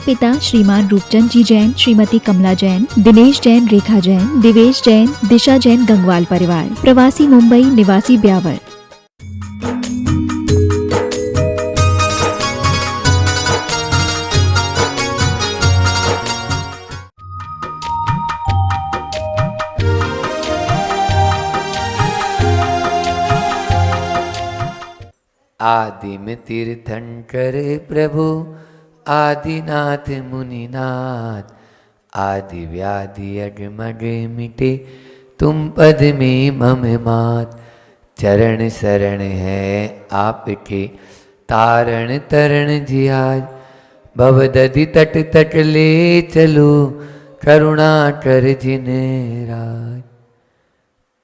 पिता श्रीमान रूपचंद जी जैन, श्रीमती कमला जैन, दिनेश जैन, रेखा जैन, दिवेश जैन, दिशा जैन गंगवाल परिवार, प्रवासी मुंबई, निवासी ब्यावर। आदिम तीर्थंकर प्रभु आदिनाथ मुनिनाथ, आदि व्याधि अगमग मिटे तुम पद में मम मात। चरण शरण है आपके तारण तरण जियाज, भवदधि तट तट ले चलो करुणा कर जिन राज।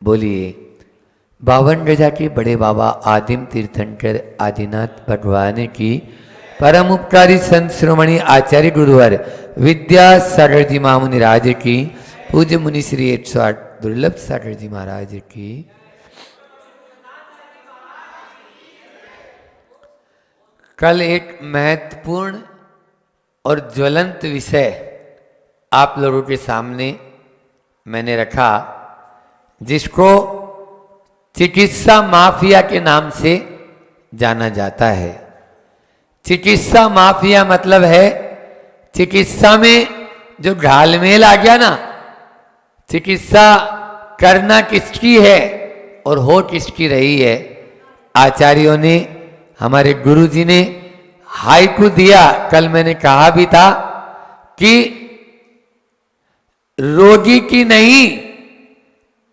बोलिए 52 गजा के बड़े बाबा आदिम तीर्थंकर आदिनाथ भगवान की परम उपकारी संत श्रोमणी आचार्य गुरुवर विद्यासागर जी महामुनि राज की, पूज्य मुनि श्री 108 दुर्लभ सागर जी महाराज की। कल एक महत्वपूर्ण और ज्वलंत विषय आप लोगों के सामने मैंने रखा, जिसको चिकित्सा माफिया के नाम से जाना जाता है। चिकित्सा माफिया मतलब है चिकित्सा में जो घालमेल आ गया ना, चिकित्सा करना किसकी है और हो किसकी रही है। आचार्यों ने, हमारे गुरु जी ने हाइकू दिया। कल मैंने कहा भी था कि रोगी की नहीं,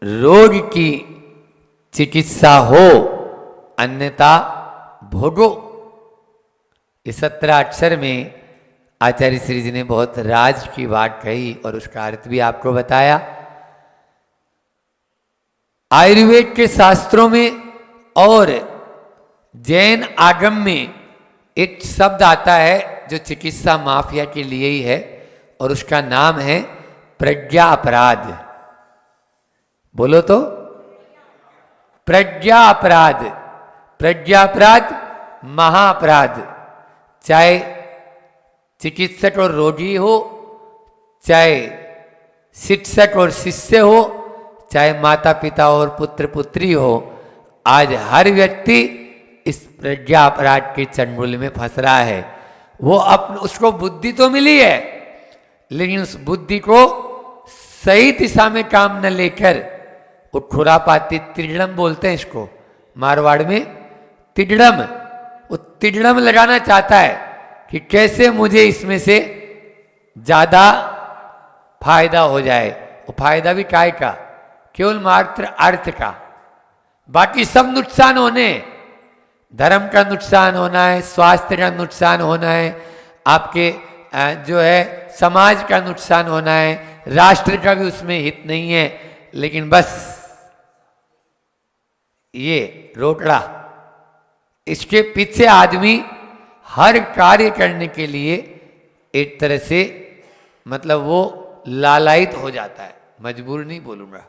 रोग की चिकित्सा हो, अन्यथा भोगो। इस 17 अक्षर में आचार्य श्री जी ने बहुत राज की बात कही और उसका अर्थ भी आपको बताया। आयुर्वेद के शास्त्रों में और जैन आगम में एक शब्द आता है जो चिकित्सा माफिया के लिए ही है, और उसका नाम है प्रज्ञा अपराध। बोलो तो, प्रज्ञा अपराध। प्रज्ञा अपराध महाअपराध। चाहे चिकित्सक और रोगी हो, चाहे शिक्षक और शिष्य हो, चाहे माता पिता और पुत्र पुत्री हो, आज हर व्यक्ति इस प्रज्ञा अपराध के चंगुल में फंस रहा है। वो उसको बुद्धि तो मिली है, लेकिन उस बुद्धि को सही दिशा में काम न लेकर वो खुरापाती तिड़म बोलते हैं इसको, मारवाड़ में तिड़म। वो तिड़म लगाना चाहता है कि कैसे मुझे इसमें से ज्यादा फायदा हो जाए। वो फायदा भी काय का, केवल मात्र अर्थ का, बाकी सब नुकसान होने। धर्म का नुकसान होना है, स्वास्थ्य का नुकसान होना है, आपके जो है समाज का नुकसान होना है, राष्ट्र का भी उसमें हित नहीं है। लेकिन बस ये रोकड़ा, इसके पीछे आदमी हर कार्य करने के लिए एक तरह से मतलब वो लालायित हो जाता है। मजबूर नहीं बोलूंगा,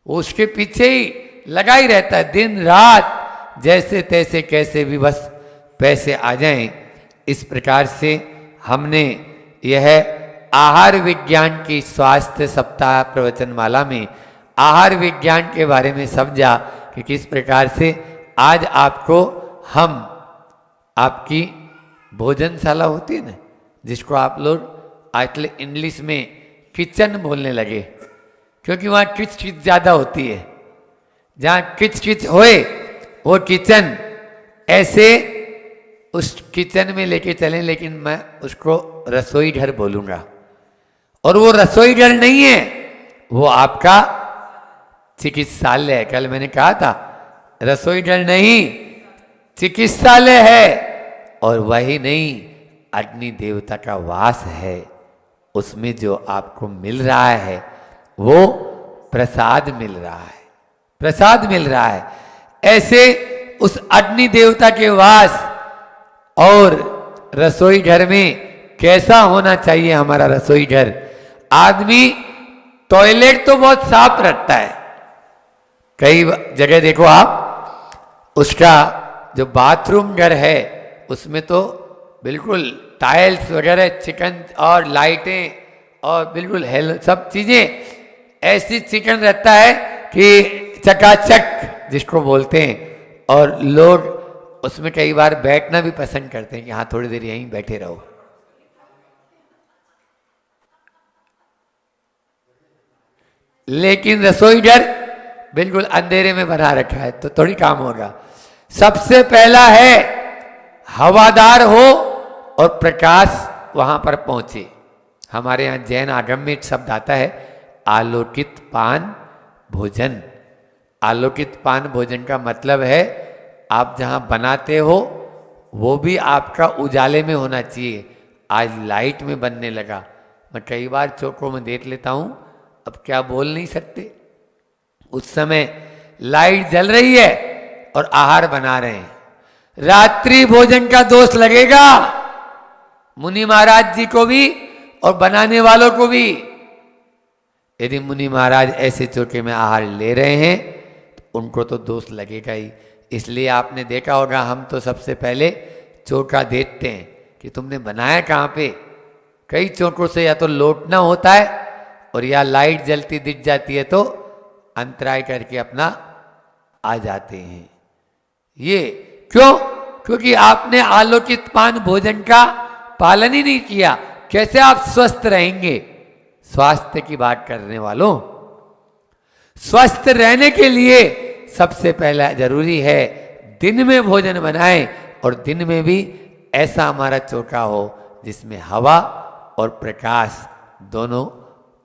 वो उसके पीछे ही लगा ही रहता है दिन रात, जैसे तैसे कैसे भी बस पैसे आ जाएं। इस प्रकार से हमने यह आहार विज्ञान की स्वास्थ्य सप्ताह प्रवचन माला में आहार विज्ञान के बारे में समझा कि किस प्रकार से आज आपको हम, आपकी भोजनशाला होती है ना, जिसको आप लोग आजकल इंग्लिश में किचन बोलने लगे, क्योंकि वहाँ किच किच ज़्यादा होती है। जहाँ किच किच होए वो किचन, ऐसे उस किचन में लेके चलें, लेकिन मैं उसको रसोई घर बोलूँगा। और वो रसोई घर नहीं है, वो आपका चिकित्सालय है। कल मैंने कहा था रसोई घर नहीं, चिकित्सालय है। और वही नहीं, अग्नि देवता का वास है। उसमें जो आपको मिल रहा है वो प्रसाद मिल रहा है, प्रसाद मिल रहा है। ऐसे उस अग्नि देवता के वास और रसोई घर में कैसा होना चाहिए हमारा रसोई घर। आदमी टॉयलेट तो बहुत साफ रखता है, कई जगह देखो आप, उसका जो बाथरूम घर है उसमें तो बिल्कुल टाइल्स वगैरह, चिकन और लाइटें और बिल्कुल हेल सब चीजें ऐसी चिकन रहता है कि चकाचक जिसको बोलते हैं, और लोग उसमें कई बार बैठना भी पसंद करते हैं कि हाँ थोड़ी देर यहीं बैठे रहो। लेकिन रसोई घर बिल्कुल अंधेरे में बना रखा है तो थोड़ी काम होगा। सबसे पहला है हवादार हो और प्रकाश वहां पर पहुंचे। हमारे यहाँ जैन आगम में एक शब्द आता है आलोकित पान भोजन। आलोकित पान भोजन का मतलब है आप जहाँ बनाते हो वो भी आपका उजाले में होना चाहिए। आज लाइट में बनने लगा। मैं कई बार चौकों में देख लेता हूँ, अब क्या बोल नहीं सकते। उस समय लाइट जल रही है और आहार बना रहे हैं। रात्रि भोजन का दोष लगेगा मुनि महाराज जी को भी और बनाने वालों को भी। यदि मुनि महाराज ऐसे चौके में आहार ले रहे हैं तो उनको तो दोष लगेगा ही। इसलिए आपने देखा होगा हम तो सबसे पहले चौका देखते हैं कि तुमने बनाया कहाँ पे। कई चौकों से या तो लौटना होता है और या लाइट जलती दिख जाती है तो अंतराय करके अपना आ जाते हैं। ये क्यों? क्योंकि आपने आलोकित पान भोजन का पालन ही नहीं किया। कैसे आप स्वस्थ रहेंगे? स्वास्थ्य की बात करने वालों, स्वस्थ रहने के लिए सबसे पहला जरूरी है दिन में भोजन बनाएं और दिन में भी ऐसा हमारा चौका हो जिसमें हवा और प्रकाश दोनों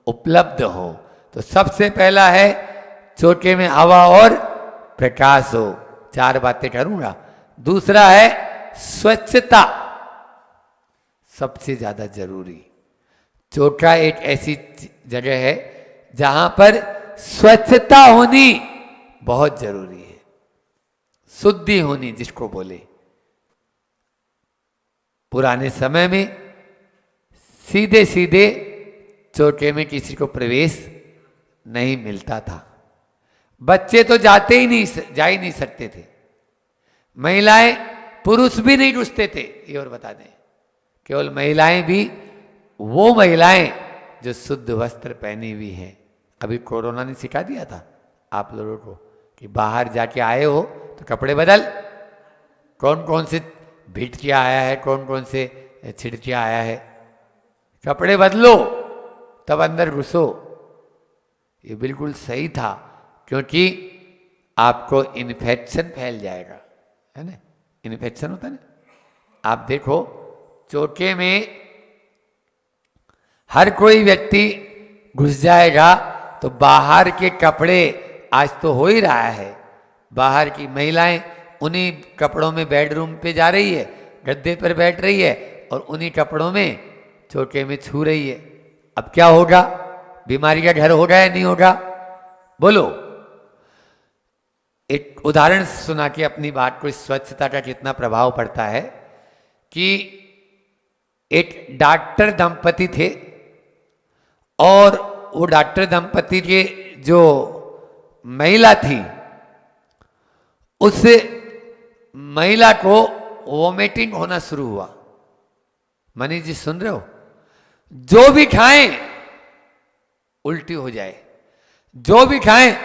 उपलब्ध हो। तो सबसे पहला है चौके में हवा और प्रकाश हो। 4 बातें करूंगा। दूसरा है स्वच्छता, सबसे ज्यादा जरूरी। चौका एक ऐसी जगह है जहां पर स्वच्छता होनी बहुत जरूरी है। शुद्धि होनी जिसको बोले। पुराने समय में सीधे सीधे चौके में किसी को प्रवेश नहीं मिलता था। बच्चे तो जा ही नहीं सकते थे। महिलाएं, पुरुष भी नहीं घुसते थे। ये और बता दें, केवल महिलाएं भी वो महिलाएं जो शुद्ध वस्त्र पहनी हुई हैं। अभी कोरोना ने सिखा दिया था आप लोगों को कि बाहर जाके आए हो तो कपड़े बदल। कौन कौन से भिटकिया आया है, कौन कौन से छिड़किया आया है, कपड़े बदलो तब अंदर घुसो। ये बिल्कुल सही था क्योंकि आपको इन्फेक्शन फैल जाएगा, है ना। इन्फेक्शन होता है ना। आप देखो चौके में हर कोई व्यक्ति घुस जाएगा तो बाहर के कपड़े, आज तो हो ही रहा है, बाहर की महिलाएं उन्हीं कपड़ों में बेडरूम पे जा रही है, गद्दे पर बैठ रही है और उन्हीं कपड़ों में चौके में छू रही है। अब क्या होगा? बीमारी का घर होगा या नहीं होगा? बोलो। एक उदाहरण सुना के अपनी बात को, स्वच्छता का कितना प्रभाव पड़ता है कि एक डॉक्टर दंपति थे और वो डॉक्टर दंपति के जो महिला थी उस महिला को वोमिटिंग होना शुरू हुआ। मनीष जी सुन रहे हो? जो भी खाएं उल्टी हो जाए, जो भी खाएं।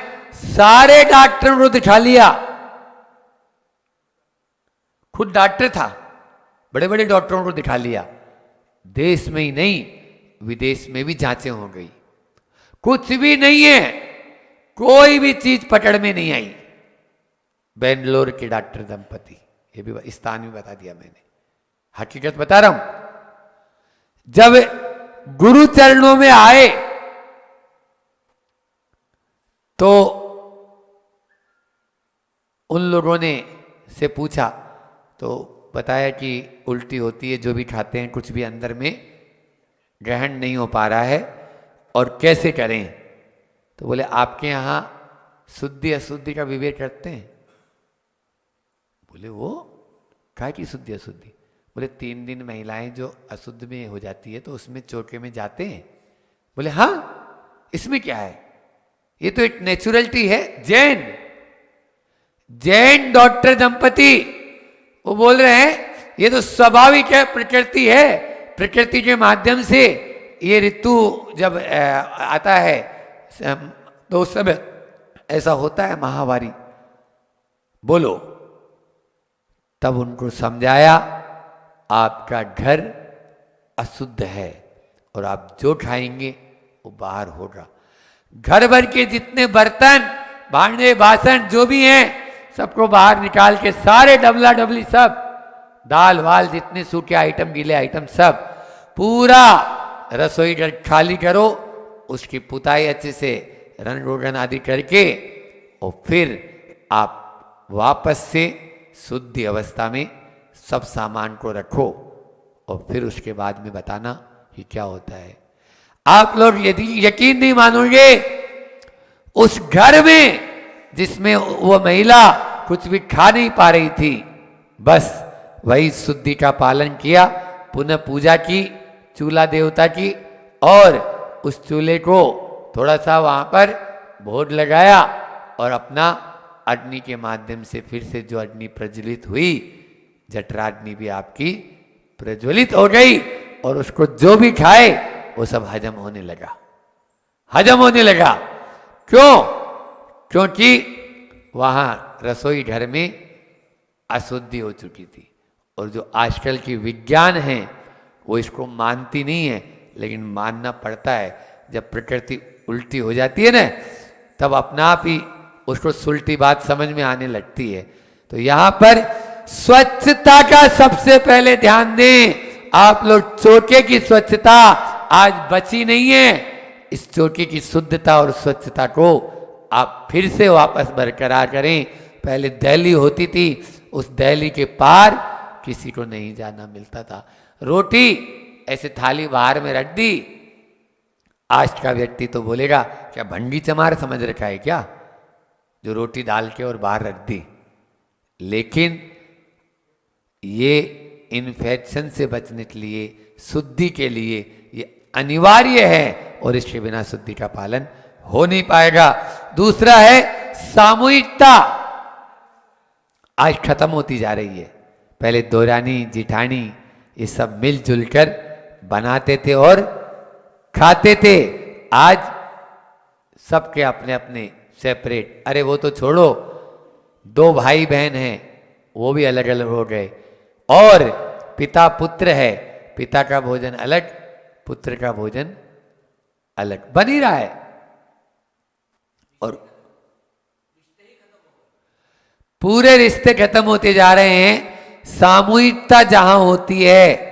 सारे डॉक्टरों को दिखा लिया, खुद डॉक्टर था, बड़े बड़े डॉक्टरों को दिखा लिया। देश में ही नहीं विदेश में भी जांचें हो गई, कुछ भी नहीं है, कोई भी चीज पकड़ में नहीं आई। बेंगलोर के डॉक्टर दंपति, ये भी स्थान भी बता दिया मैंने, हकीकत बता रहा हूं। जब गुरु चरणों में आए तो उन लोगों ने से पूछा तो बताया कि उल्टी होती है, जो भी खाते हैं कुछ भी अंदर में ग्रहण नहीं हो पा रहा है और कैसे करें। तो बोले आपके यहाँ शुद्धि अशुद्धि का विवेक करते हैं? बोले वो क्या की शुद्धि अशुद्धि? बोले 3 दिन महिलाएं जो अशुद्ध में हो जाती है तो उसमें चौके में जाते हैं। बोले हाँ, इसमें क्या है, ये तो एक नेचुरलिटी है। जैन डॉक्टर दंपति वो बोल रहे हैं ये तो स्वाभाविक है, प्रकृति है। प्रकृति के माध्यम से ये ऋतु जब आता है तो उस समय ऐसा होता है महावारी। बोलो। तब उनको समझाया आपका घर अशुद्ध है और आप जो खाएंगे वो बाहर होगा। घर भर के जितने बर्तन भांडे बासन जो भी हैं सबको बाहर निकाल के सारे डबला डबली सब दाल वाल जितने सूखे आइटम गीले आइटम सब पूरा रसोई घर खाली करो, उसकी पुताई अच्छे से रंग रोगन आदि करके और फिर आप वापस से शुद्ध अवस्था में सब सामान को रखो और फिर उसके बाद में बताना कि क्या होता है। आप लोग यदि यकीन नहीं मानोगे, उस घर में जिसमें वो महिला कुछ भी खा नहीं पा रही थी, बस वही शुद्धि का पालन किया, पुनः पूजा की चूल्हा देवता की, और उस चूल्हे को थोड़ा सा वहाँ पर भोग लगाया और अपना अग्नि के माध्यम से फिर से जो अग्नि प्रज्वलित हुई, जठराग्नि भी आपकी प्रज्वलित हो गई और उसको जो भी खाए वो सब हजम होने लगा, हजम होने लगा। क्यों? क्योंकि वहाँ रसोई घर में अशुद्धि हो चुकी थी। और जो आजकल की विज्ञान है वो इसको मानती नहीं है, लेकिन मानना पड़ता है। जब प्रकृति उल्टी हो जाती है ना, तब अपना आप ही उसको सुलटी बात समझ में आने लगती है। तो यहाँ पर स्वच्छता का सबसे पहले ध्यान दें। आप लोग चौके की स्वच्छता आज बची नहीं है। इस चौके की शुद्धता और स्वच्छता को आप फिर से वापस बरकरार करें। पहले दहली होती थी, उस दहली के पार किसी को नहीं जाना मिलता था। रोटी ऐसे थाली बाहर में रख दी, आज का व्यक्ति तो बोलेगा क्या भंगी चमार समझ रखा है क्या, जो रोटी डाल के और बाहर रख दी। लेकिन ये इन्फेक्शन से बचने के लिए, शुद्धि के लिए ये अनिवार्य है और इसके बिना शुद्धि का पालन हो नहीं पाएगा। दूसरा है सामूहिकता, आज खत्म होती जा रही है। पहले दौरानी जिठानी ये सब मिलजुल कर बनाते थे और खाते थे। आज सबके अपने अपने सेपरेट। अरे वो तो छोड़ो, दो भाई बहन हैं वो भी अलग अलग हो गए, और पिता पुत्र है, पिता का भोजन अलग, पुत्र का भोजन अलग बन ही रहा है। और पूरे रिश्ते खत्म होते जा रहे हैं। सामूहिकता जहां होती है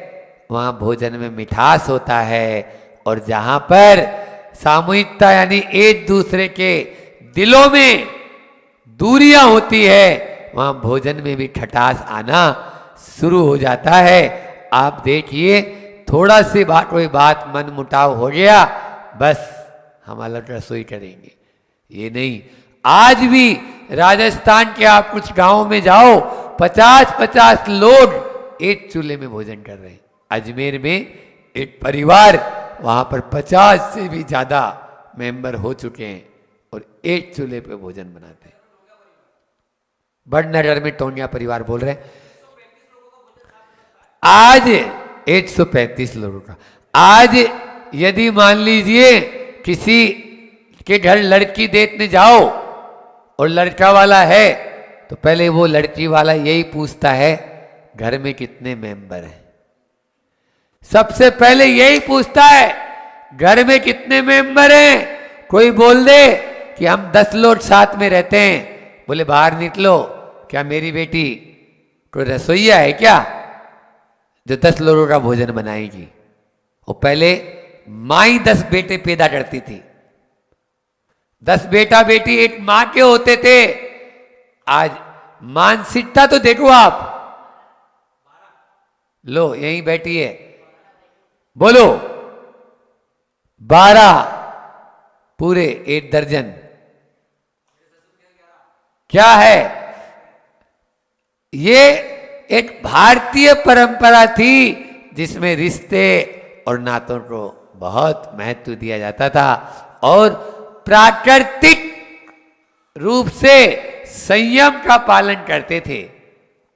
वहां भोजन में मिठास होता है, और जहां पर सामूहिकता यानी एक दूसरे के दिलों में दूरियां होती है वहां भोजन में भी खटास आना शुरू हो जाता है। आप देखिए, थोड़ा सी कोई बात मन मुटाव हो गया, बस हम अलग रसोई करेंगे। ये नहीं, आज भी राजस्थान के आप कुछ गांवों में जाओ, 50-50 लोग एक चूल्हे में भोजन कर रहे हैं। अजमेर में एक परिवार, वहां पर 50 से भी ज्यादा मेंबर हो चुके हैं और एक चूल्हे पे भोजन बनाते हैं। बड़नगर में टोनिया परिवार बोल रहे हैं आज 135 लोगों का। आज यदि मान लीजिए किसी के घर लड़की देखने जाओ और लड़का वाला है, तो पहले वो लड़की वाला यही पूछता है घर में कितने मेंबर हैं। सबसे पहले यही पूछता है घर में कितने मेंबर हैं। कोई बोल दे कि हम 10 लोग साथ में रहते हैं, बोले बाहर निकलो, क्या मेरी बेटी कोई रसोईया है क्या जो 10 लोगों का भोजन बनाएगी। वो पहले माँ ही 10 बेटे पैदा करती थी। 10 बेटा बेटी एक माँ के होते थे। आज मानसिकता तो देखो आप। लो यहीं बैठी है, बोलो 12 पूरे 1 दर्जन क्या है। ये एक भारतीय परंपरा थी जिसमें रिश्ते और नातों को बहुत महत्व दिया जाता था और प्राकृतिक रूप से संयम का पालन करते थे।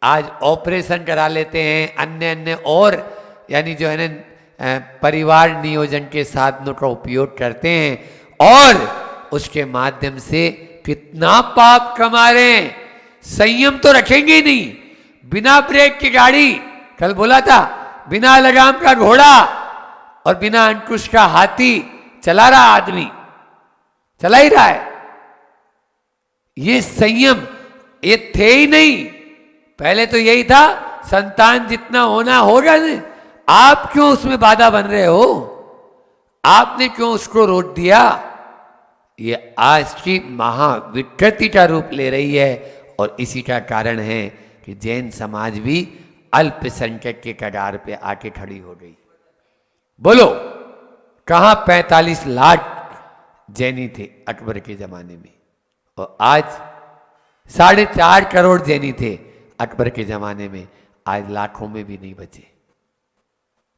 आज ऑपरेशन करा लेते हैं, अन्य अन्य और यानी जो है ना परिवार नियोजन के साधनों का उपयोग करते हैं और उसके माध्यम से कितना पाप कमा रहे हैं। संयम तो रखेंगे ही नहीं। बिना ब्रेक की गाड़ी, कल बोला था, बिना लगाम का घोड़ा और बिना अंकुश का हाथी चला रहा आदमी, चला ही रहा है। ये संयम ये थे ही नहीं। पहले तो यही था संतान जितना होना होगा ना। आप क्यों उसमें बाधा बन रहे हो? आपने क्यों उसको रोक दिया? ये आज की महाविकृति का रूप ले रही है और इसी का कारण है कि जैन समाज भी अल्पसंख्यक के कगार पे आके खड़ी हो गई। बोलो, कहां 45 लाख जैनी थे अकबर के जमाने में, और आज 4.5 करोड़ जैनी थे अकबर के जमाने में। आज लाखों में भी नहीं बचे,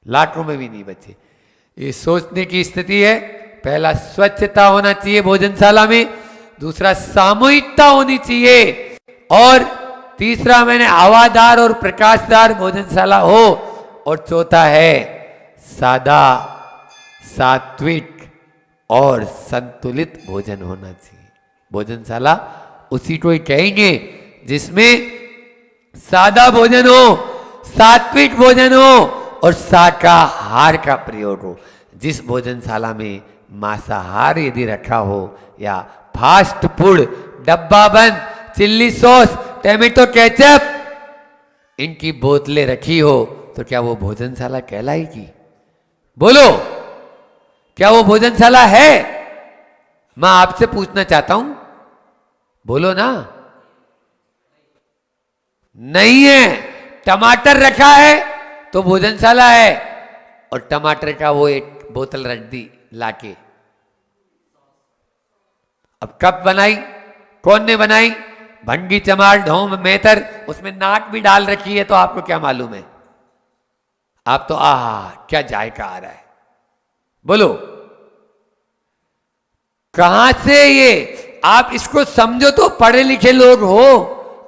लाखों में भी नहीं बचे। ये सोचने की स्थिति है। पहला स्वच्छता होना चाहिए भोजनशाला में, दूसरा सामूहिकता होनी चाहिए, और तीसरा मैंने हवादार और प्रकाशदार भोजनशाला हो, और चौथा है सादा, सात्विक और संतुलित भोजन होना चाहिए। भोजनशाला उसी को ही कहेंगे जिसमें सादा भोजन हो, सात्विक भोजन हो और शाकाहार का प्रयोग हो। जिस भोजनशाला में मांसाहार यदि रखा हो या फास्ट फूड, डब्बा बंद चिल्ली सॉस, टोमेटो केचप, इनकी बोतलें रखी हो, तो क्या वो भोजनशाला कहलाएगी? बोलो, क्या वो भोजनशाला है? मैं आपसे पूछना चाहता हूं, बोलो ना। नहीं है। टमाटर रखा है तो भोजनशाला है, और टमाटर का वो एक बोतल रख दी लाके। अब कब बनाई? कौन ने बनाई? भंगी, चमार, ढोम, मेहतर, उसमें नाक भी डाल रखी है, तो आपको क्या मालूम है? आप तो आहा क्या जायका आ रहा है। बोलो, कहां से ये? आप इसको समझो तो पढ़े लिखे लोग हो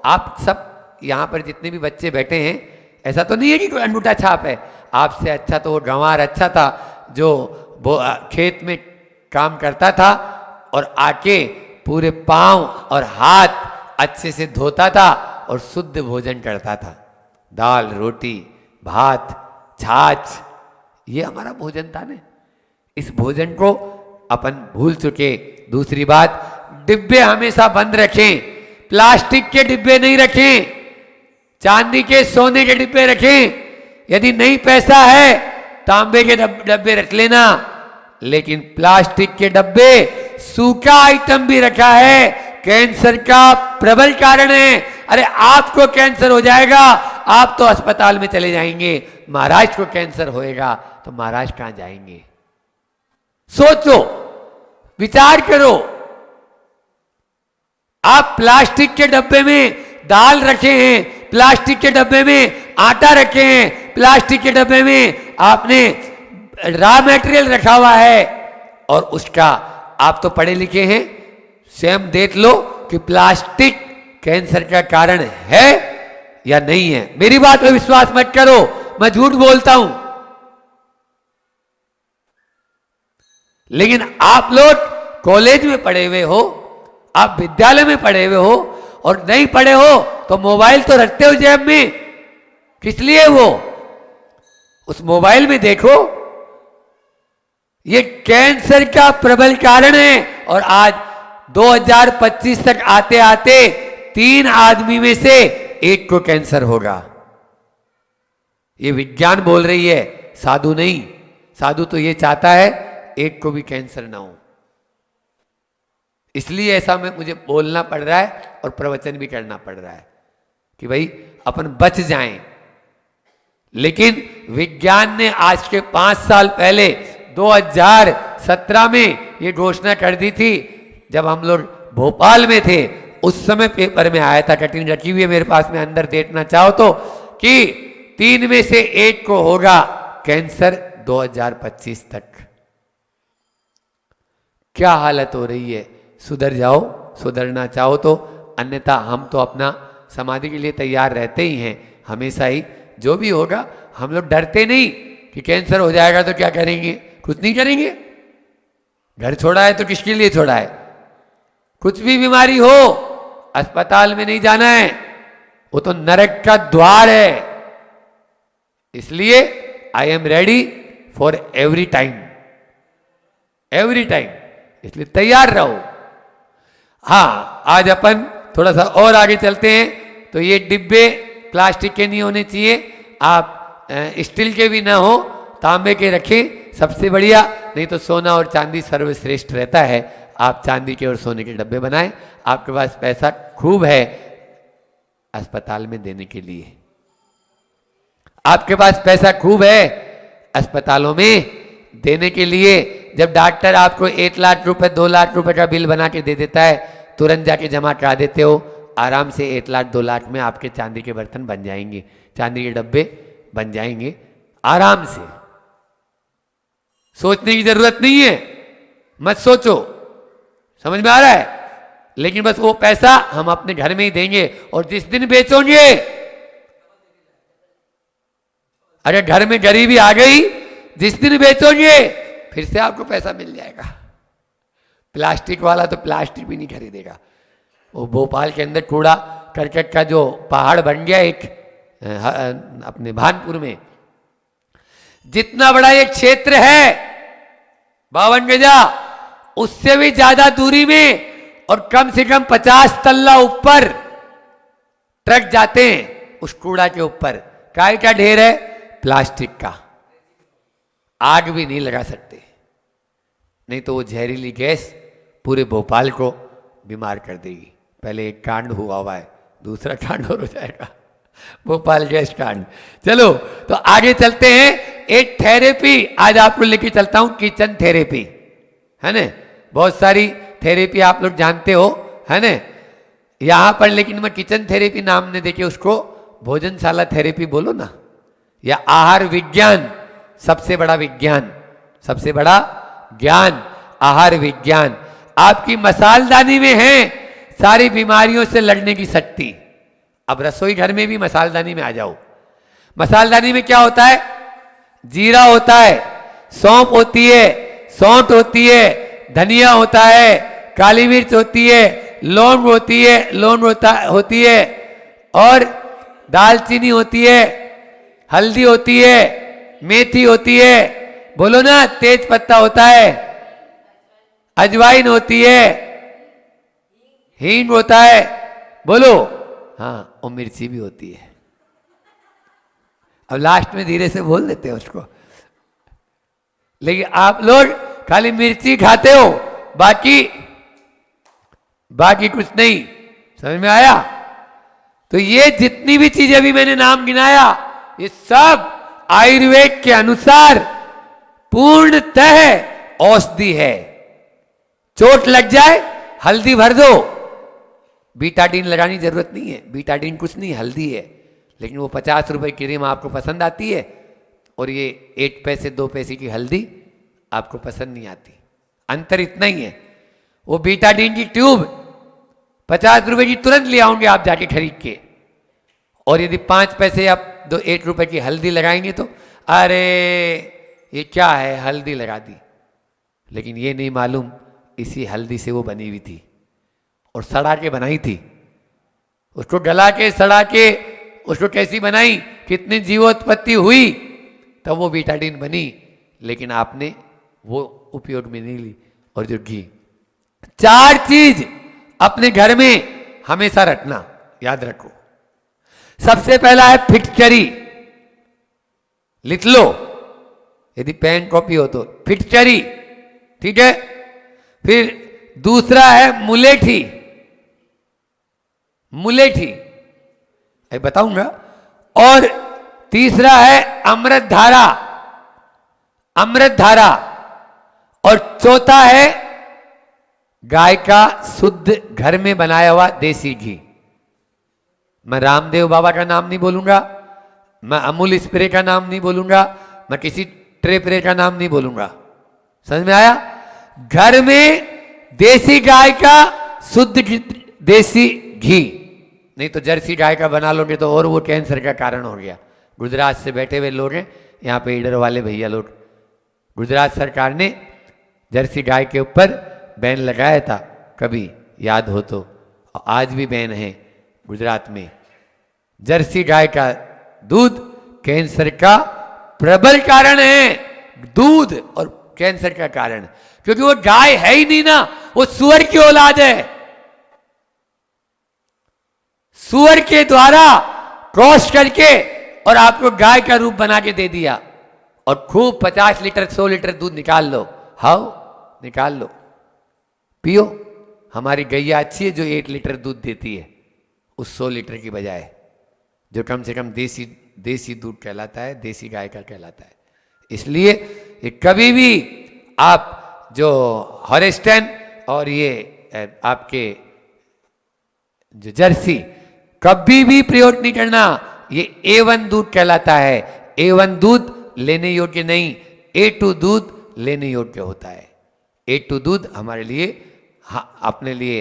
आप सब। यहां पर जितने भी बच्चे बैठे हैं, ऐसा तो नहीं है कि कोई अंगूठा छाप है। आपसे अच्छा तो वो गंवार अच्छा था जो खेत में काम करता था और आके पूरे पांव और हाथ अच्छे से धोता था और शुद्ध भोजन करता था। दाल, रोटी, भात, छाछ, ये हमारा भोजन था ना। इस भोजन को अपन भूल चुके। दूसरी बात, डिब्बे हमेशा बंद रखें। प्लास्टिक के डिब्बे नहीं रखें, चांदी के, सोने के डिब्बे रखें। यदि नहीं पैसा है, तांबे के डब्बे रख लेना, लेकिन प्लास्टिक के डब्बे, सूखा आइटम भी रखा है, कैंसर का प्रबल कारण है। अरे आपको कैंसर हो जाएगा, आप तो अस्पताल में चले जाएंगे। महाराज को कैंसर होएगा तो महाराज कहां जाएंगे? सोचो, विचार करो। आप प्लास्टिक के डब्बे में दाल रखे हैं, प्लास्टिक के डब्बे में आटा रखे हैं, प्लास्टिक के डब्बे में आपने रॉ मटेरियल रखा हुआ है, और उसका आप तो पढ़े लिखे हैं, स्वयं देख लो कि प्लास्टिक कैंसर का कारण है या नहीं है। मेरी बात पे विश्वास मत करो, मैं झूठ बोलता हूं। लेकिन आप लोग कॉलेज में पढ़े हुए हो, आप विद्यालय में पढ़े हुए हो, और नहीं पढ़े हो तो मोबाइल तो रखते हो जेब में। किस लिए? वो उस मोबाइल में देखो। ये कैंसर का प्रबल कारण है, और आज 2025 तक आते आते 3 आदमी में से 1 को कैंसर होगा। ये विज्ञान बोल रही है, साधु नहीं। साधु तो ये चाहता है 1 को भी कैंसर ना हो। इसलिए ऐसा मुझे बोलना पड़ रहा है और प्रवचन भी करना पड़ रहा है कि भाई अपन बच जाएं। लेकिन विज्ञान ने आज के 5 साल पहले 2017 में ये घोषणा कर दी थी, जब हम लोग भोपाल में थे। उस समय पेपर में आया था, कटिंग रखी हुई है मेरे पास में, अंदर देखना चाहो तो, कि 3 में से 1 को होगा कैंसर 2025 तक। क्या हालत हो रही है? सुधर जाओ, सुधरना चाहो तो, अन्यथा हम तो अपना समाधि के लिए तैयार रहते ही हैं हमेशा ही। जो भी होगा हम लोग डरते नहीं कि कैंसर हो जाएगा तो क्या करेंगे, कुछ नहीं करेंगे। घर छोड़ा है तो किसके लिए छोड़ा है? कुछ भी बीमारी हो अस्पताल में नहीं जाना है, वो तो नरक का द्वार है। इसलिए I am ready for every time, every time, इसलिए तैयार रहो। हाँ, आज अपन थोड़ा सा और आगे चलते हैं। तो ये डिब्बे प्लास्टिक के नहीं होने चाहिए, आप स्टील के भी ना हो, तांबे के रखें, सबसे बढ़िया। नहीं तो सोना और चांदी सर्वश्रेष्ठ रहता है। आप चांदी के और सोने के डब्बे बनाएं। आपके पास पैसा खूब है अस्पताल में देने के लिए, आपके पास पैसा खूब है अस्पतालों में देने के लिए। जब डॉक्टर आपको 1 लाख रुपए 2 लाख रुपए का बिल बना के दे देता है, तुरंत जाके जमा करा देते हो, आराम से 1 लाख 2 लाख में आपके चांदी के बर्तन बन जाएंगे, चांदी के डब्बे बन जाएंगे आराम से। सोचने की जरूरत नहीं है, मत सोचो, समझ में आ रहा है? लेकिन बस वो पैसा हम अपने घर में ही देंगे, और जिस दिन बेचोगे, अगर घर में गरीबी आ गई, जिस दिन बेचोगे फिर से आपको पैसा मिल जाएगा। प्लास्टिक वाला तो प्लास्टिक भी नहीं खरीदेगा। वो भोपाल के अंदर कूड़ा करकट का जो पहाड़ बन गया एक अपने भानपुर में, जितना बड़ा एक क्षेत्र है 52 गजा, उससे भी ज्यादा दूरी में और कम से कम 50 तल्ला ऊपर ट्रक जाते हैं उस कूड़ा के ऊपर। काय का ढेर है? प्लास्टिक का। आग भी नहीं लगा सकते, नहीं तो वो जहरीली गैस पूरे भोपाल को बीमार कर देगी। पहले एक कांड हुआ है, दूसरा कांड और हो जाएगा, भोपाल गैस कांड। चलो तो आगे चलते हैं। एक थेरेपी आज आपको लेके चलता हूं, किचन थेरेपी, है ना? बहुत सारी थेरेपी आप लोग जानते हो, है ना? यहां पर लेकिन मैं किचन थेरेपी नाम ने देखे उसको भोजनशाला थेरेपी बोलो ना, या आहार विज्ञान। सबसे बड़ा विज्ञान, सबसे बड़ा ज्ञान आहार विज्ञान। आपकी मसालदानी में है सारी बीमारियों से लड़ने की शक्ति। अब रसोई घर में भी मसालदानी में आ जाओ। मसालदानी में क्या होता है? जीरा होता है, सौंफ होती है, सौंठ होती है, धनिया होता है, काली मिर्च होती है, लौंग होती है, होती है, और दालचीनी होती है, हल्दी होती है, मेथी होती है, बोलो ना, तेज पत्ता होता है, अजवाइन होती है, हींग होता है, बोलो। हाँ, और मिर्ची भी होती है। अब लास्ट में धीरे से बोल देते हैं उसको, लेकिन आप लोग खाली मिर्ची खाते हो, बाकी कुछ नहीं। समझ में आया? तो ये जितनी भी चीजें अभी मैंने नाम गिनाया, ये सब आयुर्वेद के अनुसार पूर्णतः औषधि है। चोट लग जाए हल्दी भर दो, बीटाडीन लगाने की जरूरत नहीं है। बीटाडीन कुछ नहीं, हल्दी है। लेकिन वो 50 रुपए की क्रीम आपको पसंद आती है, और ये 1 पैसे 2 पैसे की हल्दी आपको पसंद नहीं आती। अंतर इतना ही है। वो बीटाडीन की ट्यूब 50 रुपए की तुरंत ले आओगे आप जाके खरीद के, और यदि 5 पैसे या 1 रुपए की हल्दी लगाएंगे तो अरे ये क्या है, हल्दी लगा दी। लेकिन ये नहीं मालूम इसी हल्दी से वो बनी हुई थी, और सड़ा के बनाई थी। उसको गला के सड़ा के उसको कैसी बनाई, कितनी जीवोत्पत्ति हुई, तब वो बीटाडीन बनी। लेकिन आपने वो उपयोग में नहीं ली। और जो घी, 4 चीज अपने घर में हमेशा रखना, याद रखो। सबसे पहला है फिटकरी, लिख लो, यदि पेन कॉपी हो तो फिटकरी, ठीक है। फिर दूसरा है मुलेठी, मुलेठी बताऊंगा। और तीसरा है अमृत धारा, अमृत धारा। और चौथा है गाय का शुद्ध घर में बनाया हुआ देसी घी। मैं रामदेव बाबा का नाम नहीं बोलूंगा, मैं अमूल स्प्रे का नाम नहीं बोलूंगा, मैं किसी ट्रे प्रे का नाम नहीं बोलूंगा। समझ में आया? घर में देसी गाय का शुद्ध देसी घी, नहीं तो जर्सी गाय का बना लोगे तो और वो कैंसर का कारण हो गया। गुजरात से बैठे हुए लोग हैं यहाँ पे, ईडर वाले भैया लोग। गुजरात सरकार ने जर्सी गाय के ऊपर बैन लगाया था, कभी याद हो तो, और आज भी बैन है गुजरात में। जर्सी गाय का दूध कैंसर का प्रबल कारण है, दूध और कैंसर का कारण, क्योंकि वो गाय है ही नहीं ना, वो सुअर की औलाद है। सुअर के द्वारा क्रॉस करके और आपको गाय का रूप बना के दे दिया, और खूब 50 लीटर 100 लीटर दूध निकाल लो, हाओ निकाल लो, पियो। हमारी गैया अच्छी है जो 1 लीटर दूध देती है उस 100 लीटर की बजाय, जो कम से कम देसी दूध कहलाता है, देसी गाय का कहलाता है। इसलिए ये कभी भी आप जो हॉरेस्टन और ये आपके जो जर्सी कभी भी प्रयोग नहीं करना। ये A1 दूध कहलाता है। A1 दूध लेने योग्य नहीं, A2 दूध लेने योग्य होता है। A2 दूध हमारे लिए अपने लिए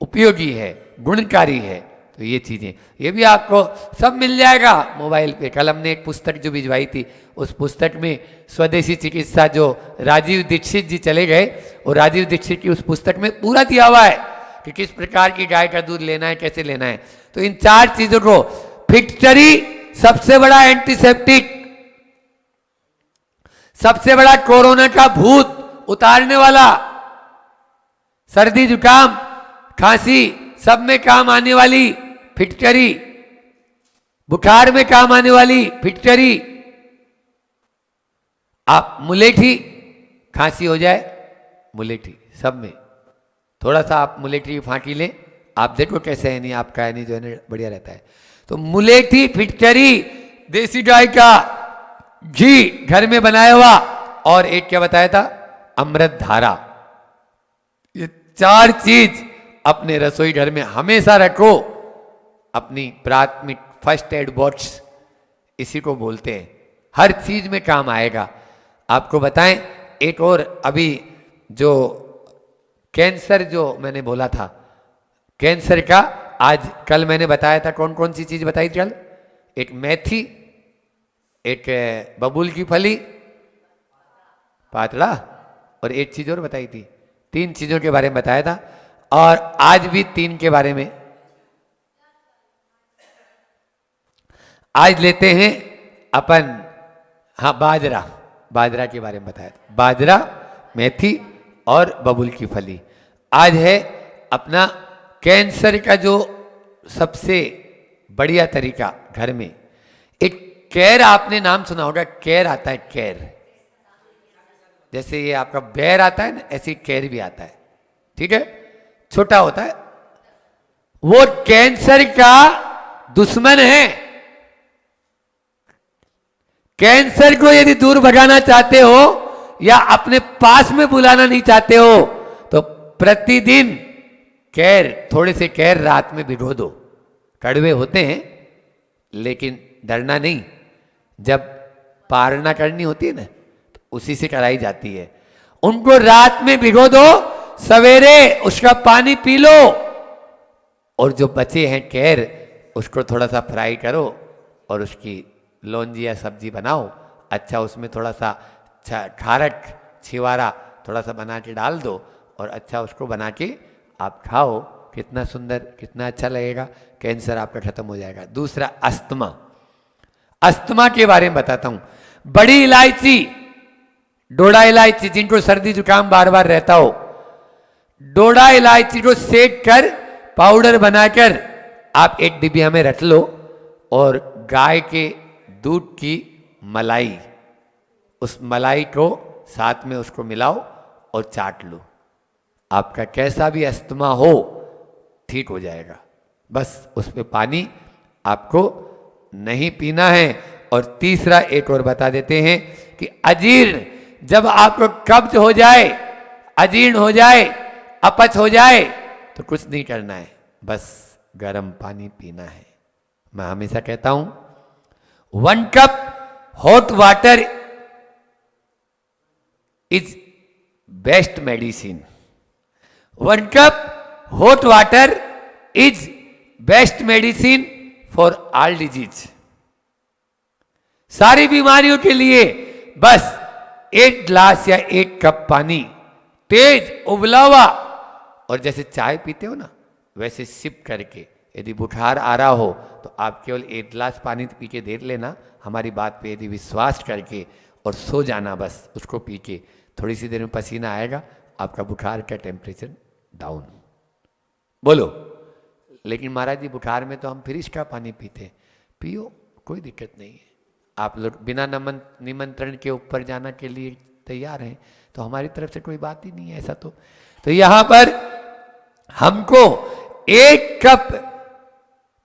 उपयोगी है, गुणकारी है। तो ये चीजें, ये भी आपको सब मिल जाएगा मोबाइल पे। कल हमने एक पुस्तक जो भिजवाई थी, उस पुस्तक में स्वदेशी चिकित्सा जो राजीव दीक्षित जी चले गए, और राजीव दीक्षित की उस पुस्तक में पूरा दिया हुआ है कि किस प्रकार की गाय का दूध लेना है, कैसे लेना है। तो इन 4 चीजों को, फिक्टरी सबसे बड़ा एंटीसेप्टिक, सबसे बड़ा कोरोना का भूत उतारने वाला, सर्दी जुकाम खांसी सब में काम आने वाली फिटकरी, बुखार में काम आने वाली फिटकरी। आप मुलेठी, खांसी हो जाए मुलेठी, सब में थोड़ा सा आप मुलेठी की फांकी लें, आप देखो कैसे है, नहीं आपका है नहीं जो है बढ़िया रहता है। तो मुलेठी, फिटकरी, देसी गाय का घी घर में बनाया हुआ, और एक क्या बताया था, अमृत धारा। ये 4 चीज अपने रसोई घर में हमेशा रखो। अपनी प्राथमिक फर्स्ट एड बॉक्स इसी को बोलते हैं, हर चीज में काम आएगा। आपको बताएं एक और, अभी जो कैंसर जो मैंने बोला था, कैंसर का आज कल मैंने बताया था, कौन कौन सी चीज बताई थी कल? एक मेथी, एक बबूल की फली, पातला, और एक चीज और बताई थी। 3 चीजों के बारे में बताया था, और आज भी 3 के बारे में आज लेते हैं अपन। हाँ, बाजरा, बाजरा के बारे में बताया था, बाजरा, मेथी और बबूल की फली। आज है अपना कैंसर का जो सबसे बढ़िया तरीका घर में। एक कैर, आपने नाम सुना होगा, कैर आता है, कैर, जैसे ये आपका बैर आता है ना, ऐसे कैर भी आता है, ठीक है, छोटा होता है। वो कैंसर का दुश्मन है। कैंसर को यदि दूर भगाना चाहते हो या अपने पास में बुलाना नहीं चाहते हो, तो प्रतिदिन कैर, थोड़े से कैर रात में भिगो दो। कड़वे होते हैं लेकिन डरना नहीं, जब पारना करनी होती है ना, तो उसी से कराई जाती है। उनको रात में भिगो दो, सवेरे उसका पानी पी लो, और जो बचे हैं कैर उसको थोड़ा सा फ्राई करो, और उसकी लौंजी या सब्जी बनाओ। अच्छा, उसमें थोड़ा सा खारक छिवारा थोड़ा सा बना के डाल दो, और अच्छा उसको बना के आप खाओ। कितना सुंदर, कितना अच्छा लगेगा, कैंसर आपका खत्म हो जाएगा। दूसरा, अस्थमा। अस्थमा के बारे में बताता हूं। बड़ी इलायची, डोडा इलायची, जिनको सर्दी जुकाम बार बार रहता हो, डोडा इलायची को सेक कर पाउडर बनाकर आप एक डिबिया में रख लो, और गाय के दूध की मलाई, उस मलाई को साथ में उसको मिलाओ और चाट लो। आपका कैसा भी अस्थमा हो ठीक हो जाएगा। बस उस पे पानी आपको नहीं पीना है। और तीसरा एक और बता देते हैं कि अजीर्ण, जब आपको कब्ज हो जाए, अजीर्ण हो जाए, अपच हो जाए, तो कुछ नहीं करना है, बस गर्म पानी पीना है। मैं हमेशा कहता हूं 1 cup hot water is best medicine. 1 cup hot water is best medicine for all disease. सारी बीमारियों के लिए बस 1 ग्लास या 1 कप पानी तेज उबला हुआ, और जैसे चाय पीते हो ना वैसे सिप करके, यदि बुखार आ रहा हो तो आप केवल 1 ग्लास पानी पी के देख लेना, हमारी बात पे यदि विश्वास करके, और सो जाना बस उसको पी के। थोड़ी सी देर में पसीना आएगा, आपका बुखार का टेम्परेचर डाउन। बोलो, लेकिन महाराज जी बुखार में तो हम फ्रिज का पानी पीते हैं। पियो, कोई दिक्कत नहीं है। आप लोग बिना निमंत्रण के ऊपर जाना के लिए तैयार हैं तो हमारी तरफ से कोई बात ही नहीं है ऐसा। तो यहां पर हमको 1 कप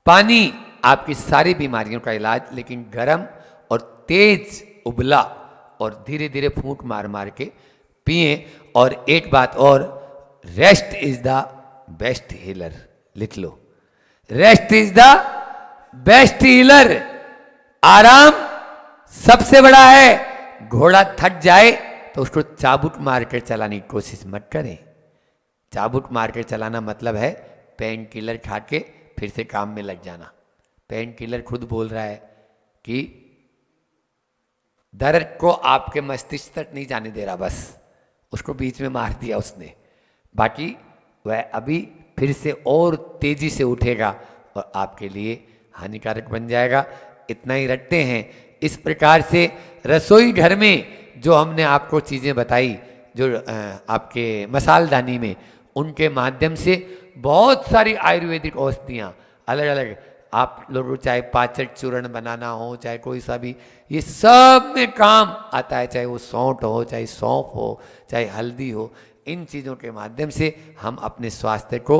पानी आपकी सारी बीमारियों का इलाज, लेकिन गर्म और तेज उबला, और धीरे धीरे फूंक मार मार के पिए। और एक बात और, rest is the best healer. लिख लो, rest is the best healer. आराम सबसे बड़ा है। घोड़ा थक जाए तो उसको चाबुक मार कर चलाने की कोशिश मत करें। चाबुक मार कर चलाना मतलब है पेन किलर खा के फिर से काम में लग जाना। पेन किलर खुद बोल रहा है कि दर्द को आपके मस्तिष्क तक नहीं जाने दे रहा, बस उसको बीच में मार दिया उसने। बाकी वह अभी फिर से और तेजी से उठेगा और आपके लिए हानिकारक बन जाएगा। इतना ही रखते हैं। इस प्रकार से रसोई घर में जो हमने आपको चीज़ें बताई, जो आपके मसालदानी में, उनके माध्यम से बहुत सारी आयुर्वेदिक औषधियाँ अलग अलग, आप लोगों चाहे पाचक चूर्ण बनाना हो, चाहे कोई सा भी, ये सब में काम आता है। चाहे वो सौंठ हो, चाहे सौंफ हो, चाहे हल्दी हो, इन चीज़ों के माध्यम से हम अपने स्वास्थ्य को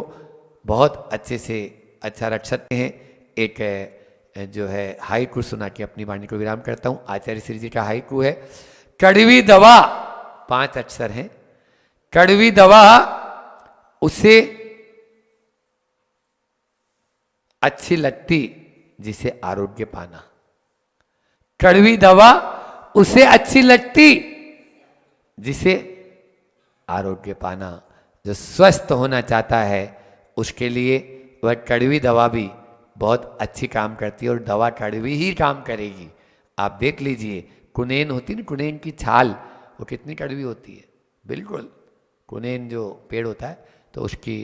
बहुत अच्छे से अच्छा रख सकते हैं। एक जो है हाइकू सुना के अपनी वाणी को विराम करता हूँ। आचार्य श्री जी का हाइकू है, कड़वी दवा 5 अक्षर हैं। कड़वी दवा उसे अच्छी लगती जिसे आरोग्य पाना। कड़वी दवा उसे अच्छी लगती जिसे आरोग्य पाना। जो स्वस्थ होना चाहता है उसके लिए वह कड़वी दवा भी बहुत अच्छी काम करती है, और दवा कड़वी ही काम करेगी। आप देख लीजिए, कुनेन होती है ना, कुनेन की छाल, वो कितनी कड़वी होती है। बिल्कुल, कुनेन जो पेड़ होता है तो उसकी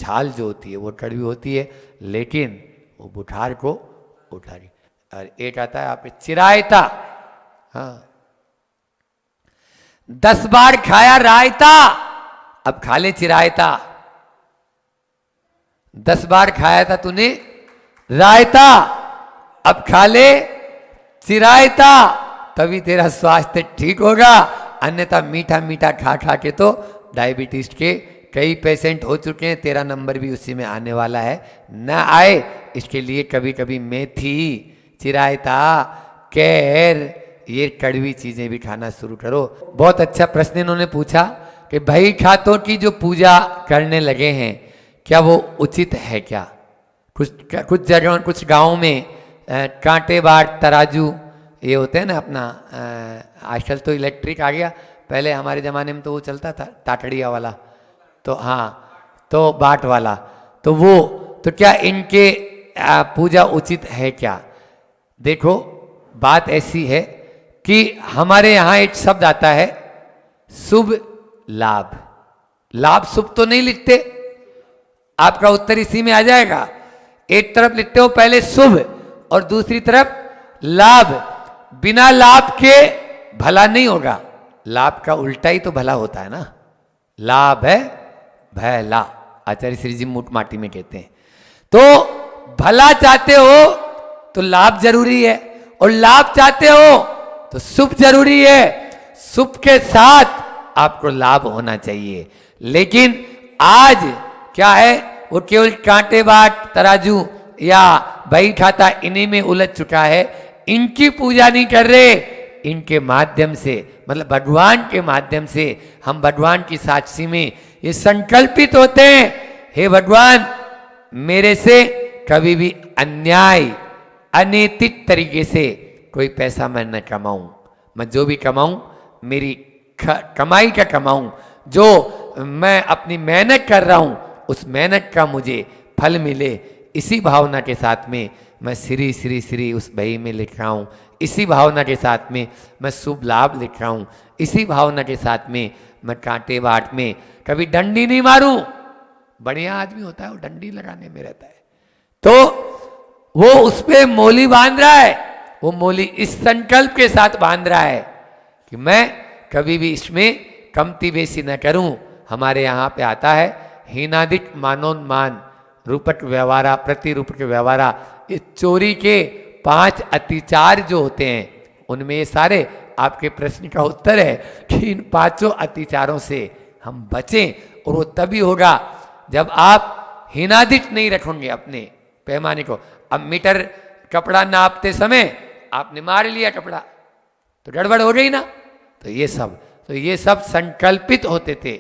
छाल जो होती है वो कड़वी होती है, लेकिन वो बुखार को उठाएगी। और एक आता है आप चिरायता, हाँ, 10 बार खाया रायता, अब खा ले चिरायता। 10 बार खाया था तूने रायता, अब खा ले चिरायता, तभी तेरा स्वास्थ्य ठीक होगा। अन्यथा मीठा मीठा खा खा के तो डायबिटीज के कई पेशेंट हो चुके हैं। तेरा नंबर भी उसी में आने वाला है, न आए इसके लिए कभी कभी मेथी, चिरायता, कैर, ये कड़वी चीजें भी खाना शुरू करो। बहुत अच्छा प्रश्न इन्होंने पूछा कि भाई खातों की जो पूजा करने लगे हैं, क्या वो उचित है क्या? कुछ जगह, कुछ गाँव में कांटे बाट तराजू ये होते हैं ना अपना, आजकल तो इलेक्ट्रिक आ गया, पहले हमारे ज़माने में तो वो चलता था टाटड़िया वाला, तो हाँ, तो बाट वाला, तो वो, तो क्या इनके पूजा उचित है क्या? देखो बात ऐसी है कि हमारे यहाँ एक शब्द आता है शुभ लाभ। लाभ शुभ तो नहीं लिखते, आपका उत्तर इसी में आ जाएगा। एक तरफ लिखते हो पहले शुभ और दूसरी तरफ लाभ। बिना लाभ के भला नहीं होगा, लाभ का उल्टा ही तो भला होता है ना। लाभ है भला, आचार्य श्री जी मूठ माटी में कहते हैं। तो भला चाहते हो तो लाभ जरूरी है, और लाभ चाहते हो तो शुभ जरूरी है। शुभ के साथ आपको लाभ होना चाहिए। लेकिन आज क्या है, वो केवल कांटे बाट तराजू या बही खाता इन्हीं में उलझ चुका है। इनकी पूजा नहीं कर रहे, इनके माध्यम से, मतलब भगवान के माध्यम से हम भगवान की साक्षी में ये संकल्पित होते हैं, हे भगवान मेरे से कभी भी अन्याय अनैतिक तरीके से कोई पैसा मैं न कमाऊं। मैं जो भी कमाऊं मेरी कमाई का कमाऊं, जो मैं अपनी मेहनत कर रहा हूं उस मेहनत का मुझे फल मिले, इसी भावना के साथ में मैं श्री श्री श्री उस बही में लिख रहा हूँ, इसी भावना के साथ में मैं शुभ लाभ लिख रहा हूँ, इसी भावना के साथ में मैं कांटे बाट में कभी डंडी नहीं मारूं। बढ़िया आदमी होता है वो डंडी लगाने में रहता है, तो वो उस पे मोली बांध रहा है, वो मोली इस संकल्प के साथ बांध रहा है कि मैं कभी भी इसमें कमती बेसी न करूं। हमारे यहाँ पे आता है हीनादिक मानोन्मान रूपक व्यवहारा प्रतिरूपक व्यवहारा, इस चोरी के 5 अतिचार जो होते हैं उनमें ये सारे आपके प्रश्न का उत्तर है कि इन 5 अतिचारों से हम बचें। और वो तभी होगा जब आप हीनादिक नहीं रखोगे अपने पैमाने को। अब मीटर कपड़ा नापते समय आपने मार लिया कपड़ा तो गड़बड़ हो गई ना। तो ये सब संकल्पित होते थे।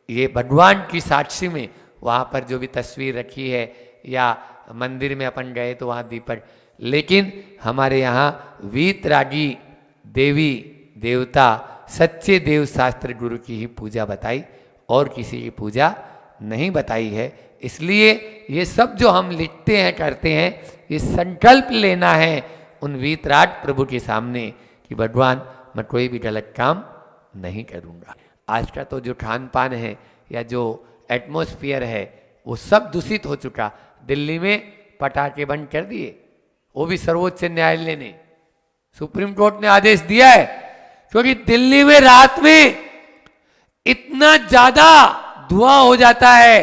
ये भगवान की साक्षी में वहाँ पर जो भी तस्वीर रखी है या मंदिर में अपन गए तो वहाँ दीपक, लेकिन हमारे यहाँ वीतरागी देवी देवता सच्चे देव शास्त्र गुरु की ही पूजा बताई और किसी की पूजा नहीं बताई है। इसलिए ये सब जो हम लिखते हैं करते हैं, ये संकल्प लेना है उन वीतराग प्रभु के सामने कि भगवान मैं कोई भी गलत काम नहीं करूँगा। आज का तो जो खान पान है या जो एटमॉस्फेयर है वो सब दूषित हो चुका। दिल्ली में पटाखे बंद कर दिए, वो भी सर्वोच्च न्यायालय ने, सुप्रीम कोर्ट ने आदेश दिया है, क्योंकि दिल्ली में रात में इतना ज्यादा धुआं हो जाता है।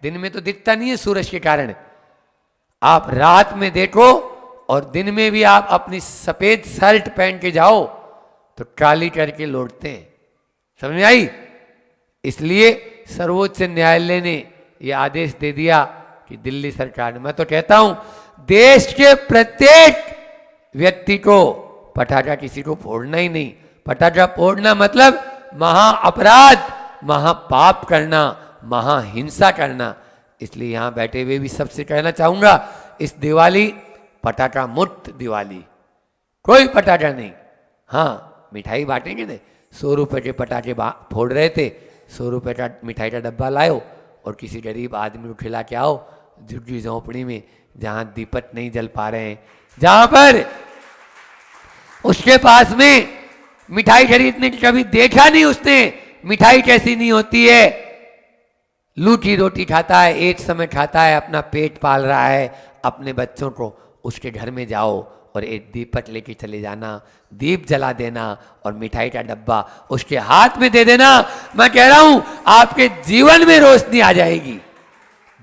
दिन में तो दिखता नहीं है सूरज के कारण, आप रात में देखो और दिन में भी आप अपनी सफेद शर्ट पहन के जाओ तो काली करके लौटते हैं। समझ में आई? इसलिए सर्वोच्च न्यायालय ने यह आदेश दे दिया कि दिल्ली सरकार ने, मैं तो कहता हूं देश के प्रत्येक व्यक्ति को पटाखा किसी को फोड़ना ही नहीं। पटाखा फोड़ना मतलब महा अपराध, महापाप करना, महाहिंसा करना। इसलिए यहां बैठे हुए भी सबसे कहना चाहूंगा इस दिवाली पटाखा मुक्त दिवाली, कोई पटाखा नहीं। हाँ मिठाई बांटेंगे ना, 100 रुपए के पटाखे फोड़ रहे थे, 100 रुपए का मिठाई का डब्बा लाओ और किसी गरीब आदमी को खिला के आओ झुग्गी झोंपड़ी में जहां दीपक नहीं जल पा रहे हैं, जहां पर उसके पास में मिठाई खरीदने की कभी देखा नहीं उसने, मिठाई कैसी नहीं होती है। लूटी रोटी खाता है, एक समय खाता है, अपना पेट पाल रहा है, अपने बच्चों को उसके घर में जाओ और एक दीपक लेके चले जाना, दीप जला देना और मिठाई का डब्बा उसके हाथ में दे देना। मैं कह रहा हूं आपके जीवन में रोशनी आ जाएगी,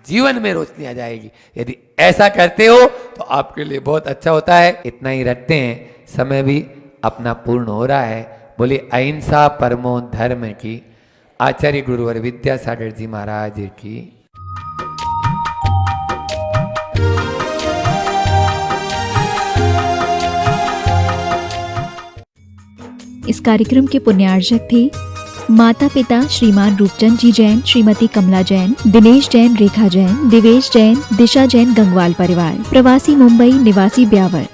जीवन में रोशनी आ जाएगी। यदि ऐसा करते हो तो आपके लिए बहुत अच्छा होता है। इतना ही रखते हैं, समय भी अपना पूर्ण हो रहा है। बोले अहिंसा परमो धर्म की, आचार्य गुरुवर विद्यासागर जी महाराज की। इस कार्यक्रम के पुण्यार्जक थे माता पिता श्रीमान रूपचंद जी जैन, श्रीमती कमला जैन, दिनेश जैन, रेखा जैन, दिवेश जैन, दिशा जैन गंगवाल परिवार, प्रवासी मुंबई, निवासी ब्यावर।